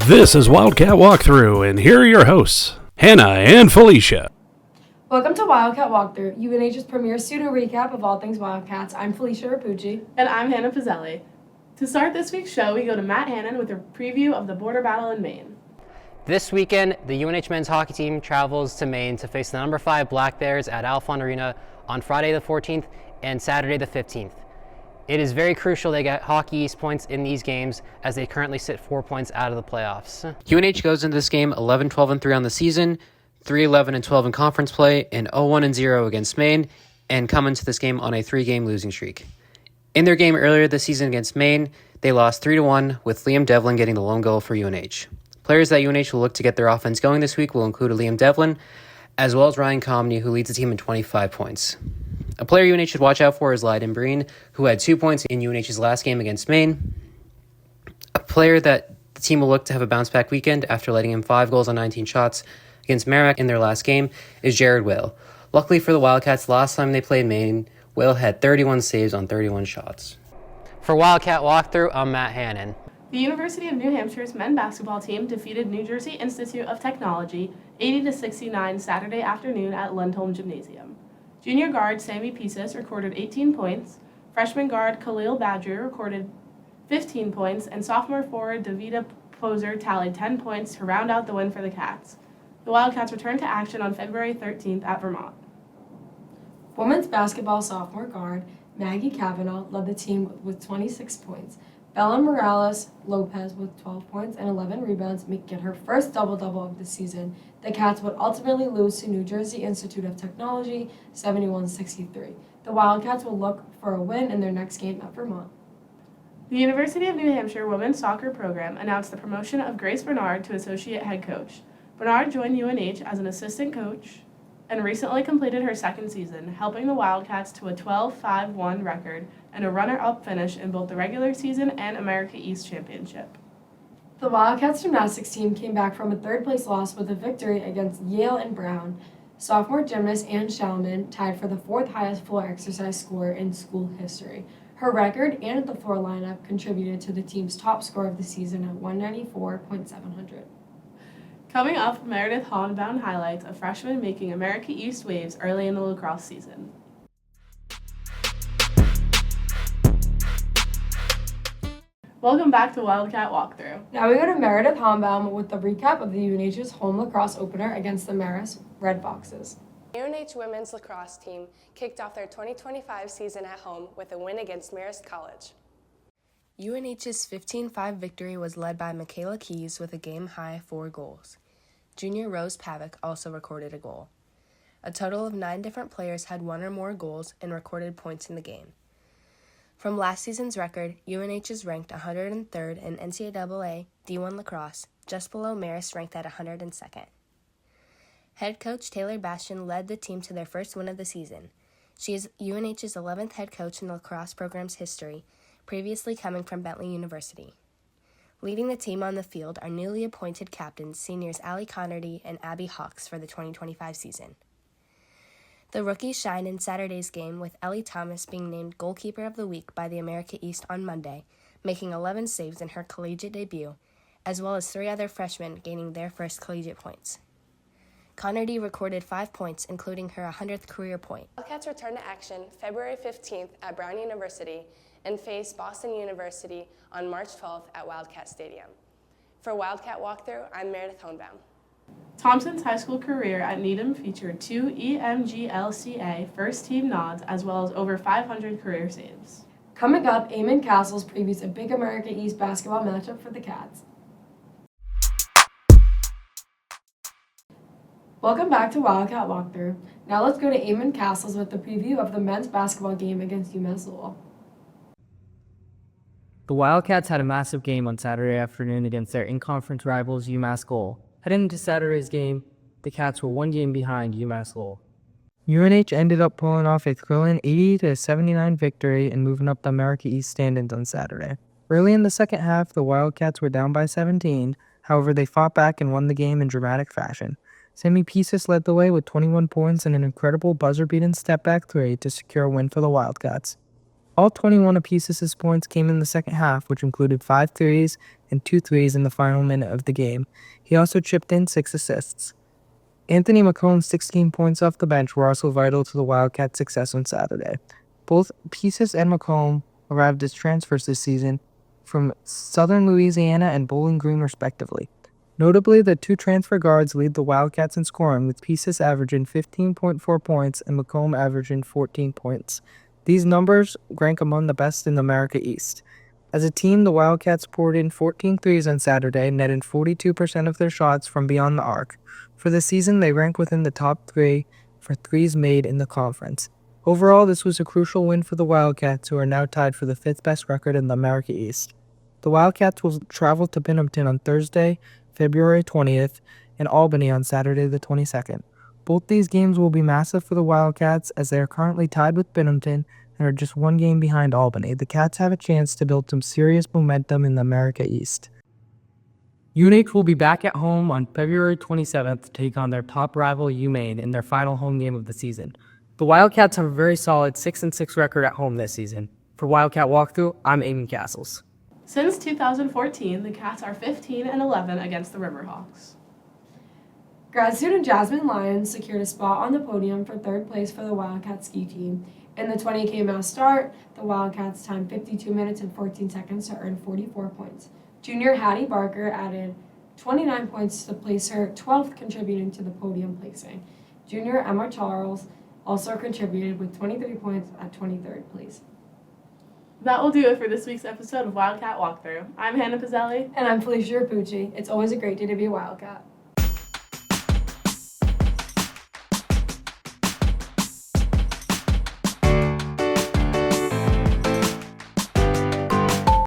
This is Wildcat Walkthrough, and here are your hosts, Hannah and Felicia. Welcome to Wildcat Walkthrough, UNH's premier student recap of all things Wildcats. I'm Felicia Rapucci. And I'm Hannah Pizzelli. To start this week's show, we go to Matt Hannon with a preview of the border battle in Maine. This weekend, the UNH men's hockey team travels to Maine to face the number 5 Black Bears at Alphon Arena on Friday the 14th and Saturday the 15th. It is very crucial they get Hockey East points in these games as they currently sit 4 points out of the playoffs. UNH goes into this game 11-12-3 on the season, 3-11-12 in conference play, and 0-1-0 against Maine, and come into this game on a 3-game losing streak. In their game earlier this season against Maine, they lost 3-1 with Liam Devlin getting the lone goal for UNH. Players that UNH will look to get their offense going this week will include Liam Devlin, as well as Ryan Comney, who leads the team in 25 points. A player UNH should watch out for is Lyden Breen, who had 2 points in UNH's last game against Maine. A player that the team will look to have a bounce-back weekend after letting in 5 goals on 19 shots against Merrimack in their last game is Jared Whale. Luckily for the Wildcats, last time they played Maine, Whale had 31 saves on 31 shots. For Wildcat Walkthrough, I'm Matt Hannon. The University of New Hampshire's men's basketball team defeated New Jersey Institute of Technology 80-69 Saturday afternoon at Lundholm Gymnasium. Junior guard Sammy Pisas recorded 18 points, freshman guard Khalil Badger recorded 15 points, and sophomore forward Davida Poser tallied 10 points to round out the win for the Cats. The Wildcats return to action on February 13th at Vermont. Women's basketball sophomore guard Maggie Cavanaugh led the team with 26 points. Bella Morales Lopez with 12 points and 11 rebounds make it her first double-double of the season. The Cats would ultimately lose to New Jersey Institute of Technology 71-63. The Wildcats will look for a win in their next game at Vermont. The University of New Hampshire women's soccer program announced the promotion of Grace Bernard to associate head coach. Bernard joined UNH as an assistant coach and recently completed her second season, helping the Wildcats to a 12-5-1 record and a runner-up finish in both the regular season and America East Championship. The Wildcats gymnastics team came back from a third-place loss with a victory against Yale and Brown. Sophomore gymnast Ann Schallman tied for the 4th highest floor exercise score in school history. Her record and the floor lineup contributed to the team's top score of the season at 194.700. Coming up, Meredith Hollenbaum highlights a freshman making America East waves early in the lacrosse season. Welcome back to Wildcat Walkthrough. Now we go to Meredith Hollenbaum with the recap of the UNH's home lacrosse opener against the Marist Red Foxes. UNH women's lacrosse team kicked off their 2025 season at home with a win against Marist College. UNH's 15-5 victory was led by Michaela Keys with a game-high 4 goals. Junior Rose Pavic also recorded a goal. A total of 9 different players had 1 or more goals and recorded points in the game. From last season's record, UNH is ranked 103rd in NCAA D1 lacrosse, just below Marist ranked at 102nd. Head coach Taylor Bastian led the team to their first win of the season. She is UNH's 11th head coach in the lacrosse program's history, previously coming from Bentley University. Leading the team on the field are newly appointed captains seniors Allie Connerty and Abby Hawks for the 2025 season. The rookies shine in Saturday's game, with Ellie Thomas being named Goalkeeper of the Week by the America East on Monday, making 11 saves in her collegiate debut, as well as 3 other freshmen gaining their first collegiate points. Connerty recorded 5 points, including her 100th career point. Wildcats return to action February 15th at Brown University and face Boston University on March 12th at Wildcat Stadium. For Wildcat Walkthrough, I'm Meredith Hollenbaum. Thompson's high school career at Needham featured 2 EMGLCA first-team nods as well as over 500 career saves. Coming up, Eamon Castles previews a big America East basketball matchup for the Cats. Welcome back to Wildcat Walkthrough. Now let's go to Eamon Castles with the preview of the men's basketball game against UMass Lowell. The Wildcats had a massive game on Saturday afternoon against their in-conference rivals UMass Lowell. Heading into Saturday's game, the Cats were 1 game behind UMass Lowell. UNH ended up pulling off a thrilling 80-79 victory and moving up the America East standings on Saturday. Early in the second half, the Wildcats were down by 17, however they fought back and won the game in dramatic fashion. Sammy Pisas led the way with 21 points and an incredible buzzer-beating step-back 3 to secure a win for the Wildcats. All 21 of Pieces' points came in the second half, which included 5 threes and 2 threes in the final minute of the game. He also chipped in 6 assists. Anthony McComb's 16 points off the bench were also vital to the Wildcats' success on Saturday. Both Pieces and McComb arrived as transfers this season from Southern Louisiana and Bowling Green, respectively. Notably, the 2 transfer guards lead the Wildcats in scoring, with Pieces averaging 15.4 points and McComb averaging 14 points. These numbers rank among the best in the America East. As a team, the Wildcats poured in 14 threes on Saturday, netting 42% of their shots from beyond the arc. For the season, they rank within the top 3 for threes made in the conference. Overall, this was a crucial win for the Wildcats, who are now tied for the 5th best record in the America East. The Wildcats will travel to Binghamton on Thursday, February 20th, and Albany on Saturday the 22nd. Both these games will be massive for the Wildcats, as they are currently tied with Binghamton and are just 1 game behind Albany. The Cats have a chance to build some serious momentum in the America East. UNH will be back at home on February 27th to take on their top rival UMaine in their final home game of the season. The Wildcats have a very solid 6-6 record at home this season. For Wildcat Walkthrough, I'm Aiden Castles. Since 2014, the Cats are 15-11 against the Riverhawks. Grad student Jasmine Lyons secured a spot on the podium for 3rd place for the Wildcat ski team. In the 20K mass start, the Wildcats timed 52 minutes and 14 seconds to earn 44 points. Junior Hattie Barker added 29 points to place her 12th, contributing to the podium placing. Junior Emma Charles also contributed with 23 points at 23rd place. That will do it for this week's episode of Wildcat Walkthrough. I'm Hannah Pizzelli. And I'm Felicia Rapucci. It's always a great day to be a Wildcat.